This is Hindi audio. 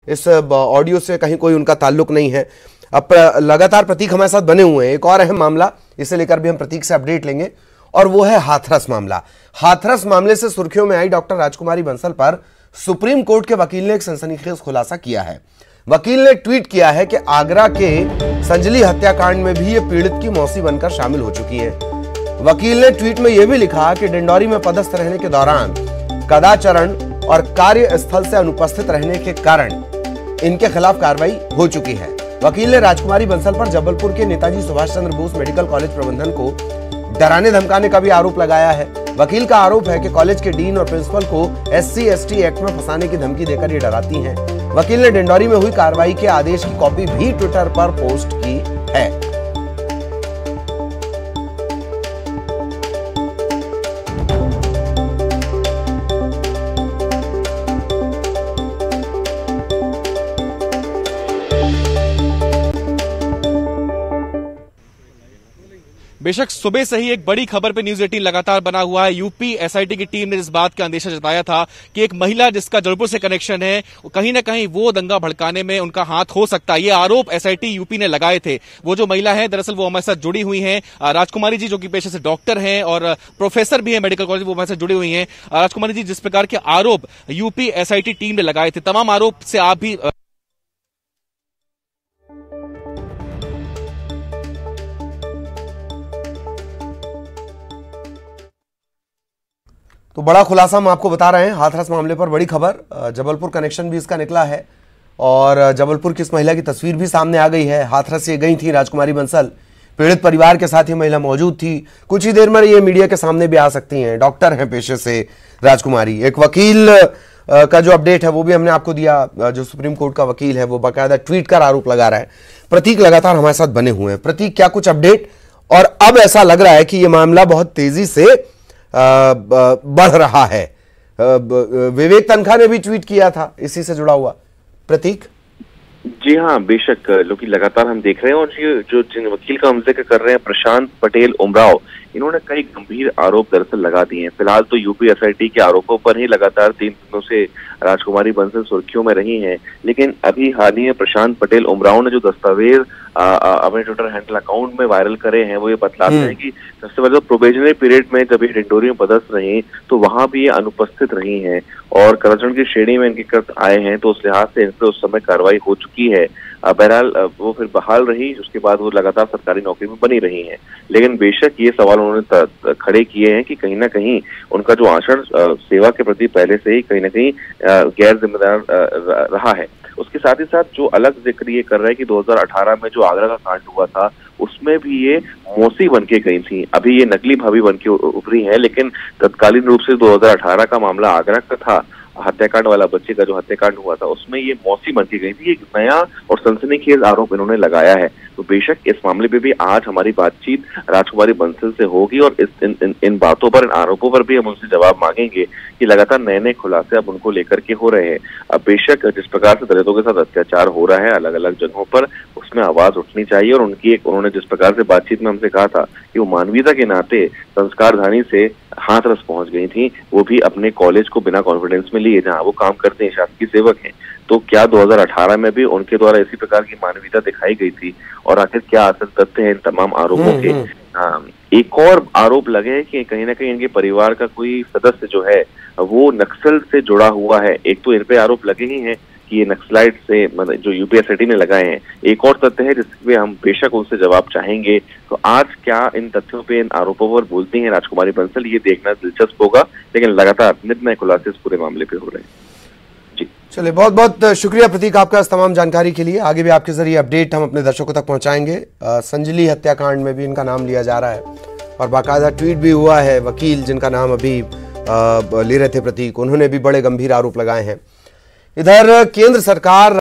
इस ऑडियो से कहीं कोई उनका ताल्लुक नहीं है। अब लगातार प्रतीक हमारे साथ बने हुए हैं। एक और अहम मामला, इसे लेकर भी हम प्रतीक से अपडेट लेंगे, और वो है हाथरस मामला। हाथरस मामले से सुर्खियों में आई डॉक्टर राजकुमारी बंसल पर सुप्रीम कोर्ट के वकील ने एक सनसनीखेज खुलासा किया है। वकील ने ट्वीट किया है कि आगरा के संजली हत्याकांड में भी ये पीड़ित की मौसी बनकर शामिल हो चुकी है। वकील ने ट्वीट में यह भी लिखा कि डिंडौरी में पदस्थ रहने के दौरान कदाचरण और कार्यस्थल से अनुपस्थित रहने के कारण इनके खिलाफ कार्रवाई हो चुकी है। वकील ने राजकुमारी बंसल पर जबलपुर के नेताजी सुभाष चंद्र बोस मेडिकल कॉलेज प्रबंधन को डराने धमकाने का भी आरोप लगाया है। वकील का आरोप है कि कॉलेज के डीन और प्रिंसिपल को SC/ST एक्ट में फंसाने की धमकी देकर ये डराती हैं। वकील ने डिंडौरी में हुई कार्रवाई के आदेश की कॉपी भी ट्विटर पर पोस्ट की है। बेशक सुबह से ही एक बड़ी खबर पे न्यूज 18 लगातार बना हुआ है। यूपी SIT की टीम ने इस बात का अंदेशा जताया था कि एक महिला जिसका जबलपुर से कनेक्शन है, कहीं ना कहीं वो दंगा भड़काने में उनका हाथ हो सकता है। ये आरोप SIT यूपी ने लगाए थे। वो जो महिला है दरअसल वो हमारे साथ जुड़ी हुई हैं, राजकुमारी जी, जो कि पेशे से डॉक्टर हैं और प्रोफेसर भी है मेडिकल कॉलेज, वो हमारे साथ जुड़ी हुई हैं। राजकुमारी जी, जिस प्रकार के आरोप यूपी SIT टीम ने लगाए थे, तमाम आरोप से आप भी तो बड़ा खुलासा हम आपको बता रहे हैं हाथरस मामले पर। बड़ी खबर, जबलपुर कनेक्शन भी इसका निकला है और जबलपुर की इस महिला की तस्वीर भी सामने आ गई है। हाथरस से गई थी राजकुमारी बंसल, पीड़ित परिवार के साथ ये महिला मौजूद थी। कुछ ही देर में ये मीडिया के सामने भी आ सकती हैं। डॉक्टर हैं पेशे से राजकुमारी। एक वकील का जो अपडेट है वो भी हमने आपको दिया। जो सुप्रीम कोर्ट का वकील है वो बाकायदा ट्वीट कर आरोप लगा रहा है। प्रतीक लगातार हमारे साथ बने हुए हैं। प्रतीक, क्या कुछ अपडेट? और अब ऐसा लग रहा है कि यह मामला बहुत तेजी से बढ़ रहा है। विवेक तनखा ने भी ट्वीट किया था इसी से जुड़ा हुआ। प्रतीक? जी हाँ, बेशक लोग लगातार हम देख रहे हैं। और ये जो जिन वकील का हम जिक्र कर रहे हैं, प्रशांत पटेल उमराव, इन्होंने कई गंभीर आरोप दरअसल लगा दिए हैं। फिलहाल तो यूपी SIT के आरोपों पर ही लगातार 3 दिनों से राजकुमारी बंसल सुर्खियों में रही हैं। लेकिन अभी हाल ही में प्रशांत पटेल उमराव ने जो दस्तावेज अपने ट्विटर हैंडल अकाउंट में वायरल करे हैं, वो ये बतलाते हैं कि सबसे पहले प्रोबेशनरी पीरियड में जब ये डिंडोरी में पदस्थ रही तो वहां भी ये अनुपस्थित रही हैं और कदाचरण की श्रेणी में इनके कृत्य आए हैं, तो उस लिहाज से इन पर उस समय कार्रवाई हो चुकी है। बहरहाल वो फिर बहाल रही, उसके बाद वो लगातार सरकारी नौकरी में बनी रही हैं। लेकिन बेशक ये सवाल उन्होंने खड़े किए हैं कि कहीं ना कहीं उनका जो आचरण सेवा के प्रति पहले से ही कहीं ना कहीं गैर जिम्मेदार रहा है। उसके साथ ही साथ जो अलग जिक्र ये कर रहे हैं कि 2018 में जो आगरा का कांड हुआ था उसमें भी ये मौसी बन के गई थी। अभी ये नकली भाभी बन के उभरी हैं, लेकिन तत्कालीन रूप से 2018 का मामला आगरा का था, हत्याकांड वाला बच्चे का जो हत्याकांड हुआ था, उसमें ये मौसी बन के गई थी। एक नया और सनसनीखेज आरोप इन्होंने लगाया है। तो बेशक इस मामले पे भी आज हमारी बातचीत राजकुमारी बंसल से होगी और इन बातों पर, इन आरोपों पर भी हम उनसे जवाब मांगेंगे कि लगातार नए नए खुलासे अब उनको लेकर के हो रहे हैं। अब बेशक जिस प्रकार से दलितों के साथ अत्याचार हो रहा है अलग अलग जगहों पर, उसमें आवाज उठनी चाहिए। और उन्होंने जिस प्रकार से बातचीत में हमसे कहा था कि वो मानवीयता के नाते संस्कारधानी से हाथरस पहुंच गई थी, वो भी अपने कॉलेज को बिना कॉन्फिडेंस में लिए, जहां वो काम करते हैं, शासकीय सेवक हैं। तो क्या 2018 में भी उनके द्वारा इसी प्रकार की मानवीयता दिखाई गई थी? और आखिर क्या असल तथ्य है इन तमाम आरोपों के? एक और आरोप लगे है कि कहीं ना कहीं इनके परिवार का कोई सदस्य जो है वो नक्सल से जुड़ा हुआ है। एक तो इन पे आरोप लगे ही हैं कि ये नक्सलाइट से, मतलब जो यूपी SIT ने लगाए हैं। एक और तथ्य है जिसपे हम बेशक उनसे जवाब चाहेंगे। तो आज क्या इन तथ्यों पे, इन आरोपों पर बोलती हैं राजकुमारी बंसल, ये देखना दिलचस्प होगा। लेकिन लगातार नित नए खुलासे इस पूरे मामले पे हो रहे हैं। जी चलिए, बहुत बहुत शुक्रिया प्रतीक आपका इस तमाम जानकारी के लिए। आगे भी आपके जरिए अपडेट हम अपने दर्शकों तक पहुंचाएंगे। संजली हत्याकांड में भी इनका नाम लिया जा रहा है और बाकायदा ट्वीट भी हुआ है। वकील जिनका नाम अभी ले रहे थे प्रतीक, उन्होंने भी बड़े गंभीर आरोप लगाए हैं। इधर केंद्र सरकार